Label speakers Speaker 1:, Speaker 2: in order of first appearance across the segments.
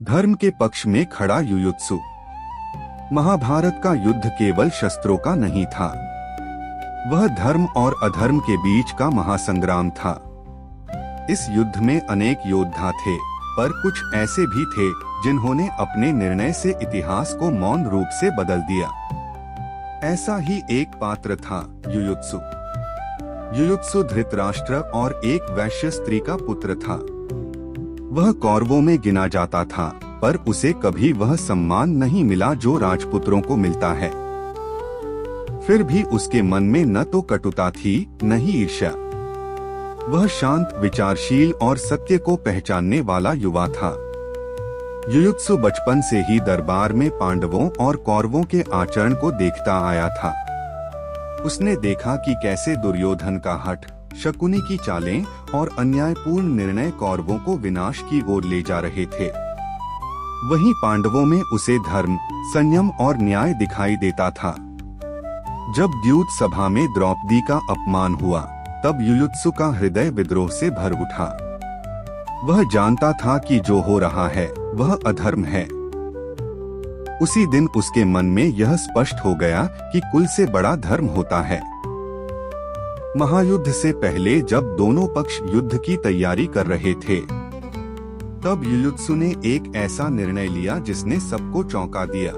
Speaker 1: धर्म के पक्ष में खड़ा युयुत्सु। महाभारत का युद्ध केवल शस्त्रों का नहीं था, वह धर्म और अधर्म के बीच का महासंग्राम था। इस युद्ध में अनेक योद्धा थे, पर कुछ ऐसे भी थे जिन्होंने अपने निर्णय से इतिहास को मौन रूप से बदल दिया। ऐसा ही एक पात्र था युयुत्सु। युयुत्सु धृतराष्ट्र और एक वैश्य स्त्री का पुत्र था। वह कौरवों में गिना जाता था, पर उसे कभी वह सम्मान नहीं मिला जो राजपुत्रों को मिलता है। फिर भी उसके मन में न तो कटुता थी, न ही ईर्ष्या। वह शांत, विचारशील और सत्य को पहचानने वाला युवा था। युयुत्सु बचपन से ही दरबार में पांडवों और कौरवों के आचरण को देखता आया था। उसने देखा कि कैसे दुर्योधन का हठ, शकुनी की चालें और अन्यायपूर्ण निर्णय कौरवों को विनाश की ओर ले जा रहे थे। वहीं पांडवों में उसे धर्म, संयम और न्याय दिखाई देता था। जब द्यूत सभा में द्रौपदी का अपमान हुआ, तब युयुत्सु का हृदय विद्रोह से भर उठा। वह जानता था कि जो हो रहा है वह अधर्म है। उसी दिन उसके मन में यह स्पष्ट हो गया कि कुल से बड़ा धर्म होता है। महायुद्ध से पहले जब दोनों पक्ष युद्ध की तैयारी कर रहे थे, तब युयुत्सु ने एक ऐसा निर्णय लिया जिसने सबको चौंका दिया।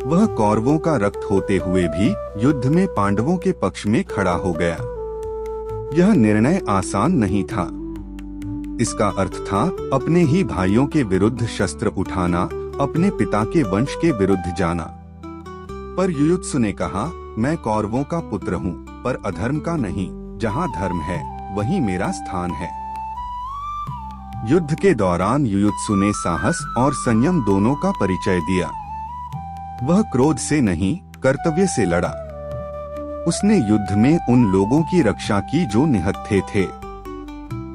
Speaker 1: वह कौरवों का रक्त होते हुए भी युद्ध में पांडवों के पक्ष में खड़ा हो गया। यह निर्णय आसान नहीं था। इसका अर्थ था अपने ही भाइयों के विरुद्ध शस्त्र उठाना, अपने पिता के वंश के विरुद्ध जाना। पर युयुत्सु ने कहा, मैं कौरवों का पुत्र हूँ, पर अधर्म का नहीं। जहाँ धर्म है वहीं मेरा स्थान है। युद्ध के दौरान युयुत्सु ने साहस और संयम दोनों का परिचय दिया। वह क्रोध से नहीं, कर्तव्य से लड़ा। उसने युद्ध में उन लोगों की रक्षा की जो निहत्थे थे।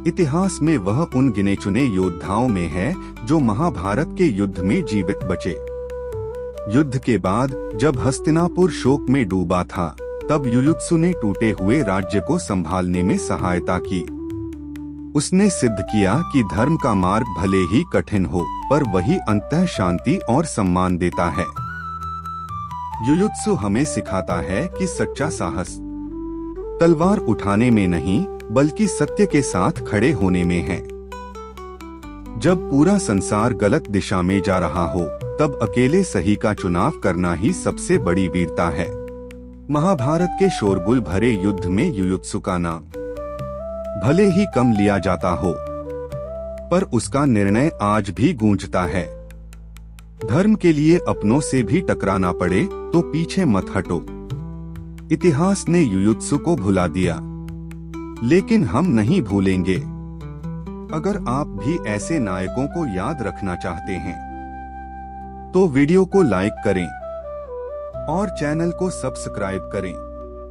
Speaker 1: इतिहास में वह उन गिने चुने योद्धाओं में है जो महाभारत के युद्ध में जीवित बचे। युद्ध के बाद जब हस्तिनापुर शोक में डूबा था, तब युयुत्सु ने टूटे हुए राज्य को संभालने में सहायता की। उसने सिद्ध किया कि धर्म का मार्ग भले ही कठिन हो, पर वही अंततः शांति और सम्मान देता है। युयुत्सु हमें सिखाता है कि सच्चा साहस तलवार उठाने में नहीं, बल्कि सत्य के साथ खड़े होने में है। जब पूरा संसार गलत दिशा में जा रहा हो, तब अकेले सही का चुनाव करना ही सबसे बड़ी वीरता है। महाभारत के शोरगुल भरे युद्ध में युयुत्सु का नाम भले ही कम लिया जाता हो, पर उसका निर्णय आज भी गूंजता है। धर्म के लिए अपनों से भी टकराना पड़े तो पीछे मत हटो। इतिहास ने युयुत्सु को भुला दिया, लेकिन हम नहीं भूलेंगे। अगर आप भी ऐसे नायकों को याद रखना चाहते हैं, तो वीडियो को लाइक करें और चैनल को सब्सक्राइब करें।